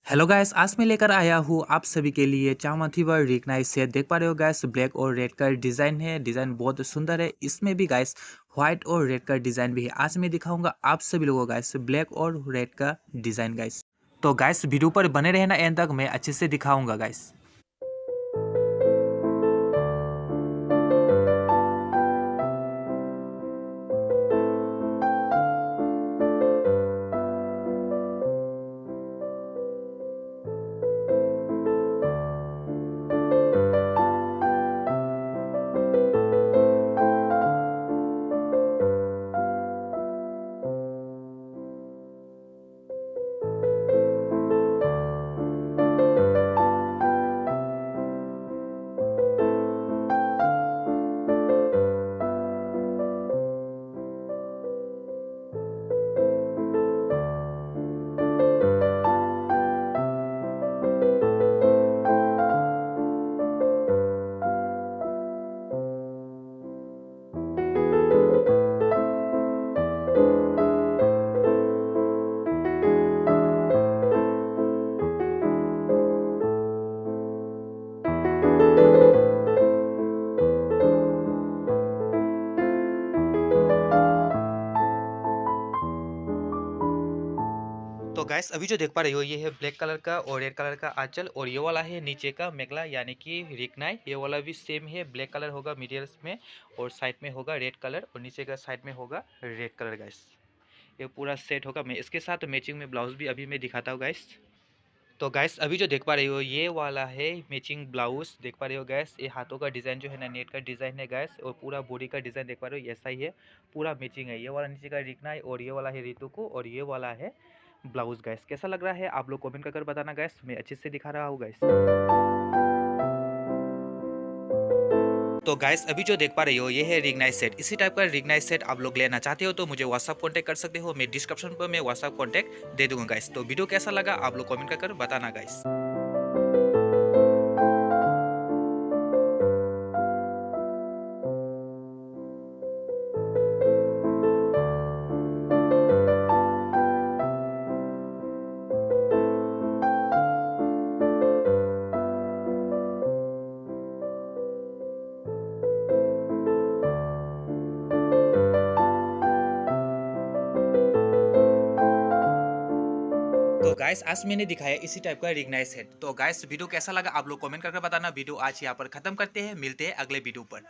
Hello guys, आज मैं लेकर आया हूँ आप सभी के लिए चामथी व रिकनाइज सेट। देख पा रहे हो गाइस, ब्लैक और रेड का डिज़ाइन है। डिज़ाइन बहुत सुंदर है। इसमें भी गाइस व्हाइट और रेड का डिज़ाइन भी है। आज मैं दिखाऊंगा आप सभी लोगों को गाइस ब्लैक और रेड का डिज़ाइन गाइस। तो गाइस वीडियो पर बने रहना एंड तक, मैं अच्छे से दिखाऊंगा गाइस। तो गाइस अभी जो देख पा रहे हो ये है ब्लैक कलर का और रेड कलर का आंचल, और ये वाला है नीचे का मेखला यानी कि रिकनाई। ये वाला भी सेम है, ब्लैक कलर होगा मिडिल में और साइड में होगा रेड कलर और नीचे का साइड में होगा रेड कलर गाइस। ये पूरा सेट होगा। मैं इसके साथ मैचिंग में ब्लाउज भी अभी मैं दिखाता हूँ गाइस। तो गाइस अभी जो देख पा रहे हो ये वाला है मैचिंग ब्लाउज। देख पा रहे हो गाइस, ये हाथों का डिज़ाइन जो है ना नेट का डिज़ाइन है गाइस, और पूरा बॉडी का डिज़ाइन देख पा रहे हो ऐसा ही है। पूरा मैचिंग है। ये वाला नीचे का रिकना है और ये वाला है रितु को और ये वाला है ब्लाउज गाइस। कैसा लग रहा है आप लोग कमेंट कर बताना गाइस। मैं अच्छे से दिखा रहा हूँ गाइस। तो गाइस अभी जो देख पा रहे हो ये है रिंग सेट। इसी टाइप का रिंग सेट आप लोग लेना चाहते हो तो मुझे व्हाट्सअप कांटेक्ट कर सकते हो। मैं डिस्क्रिप्शन पर मैं व्हाट्सअप कांटेक्ट दे दूंगा गाइस। तो वीडियो कैसा लगा आप लोग कमेंट कर बताना गाइस। तो गाइस आज मैंने दिखाया इसी टाइप का रिंग सेट। तो गाइस वीडियो कैसा लगा आप लोग कमेंट करके बताना। वीडियो आज यहाँ पर खत्म करते हैं, मिलते हैं अगले वीडियो पर।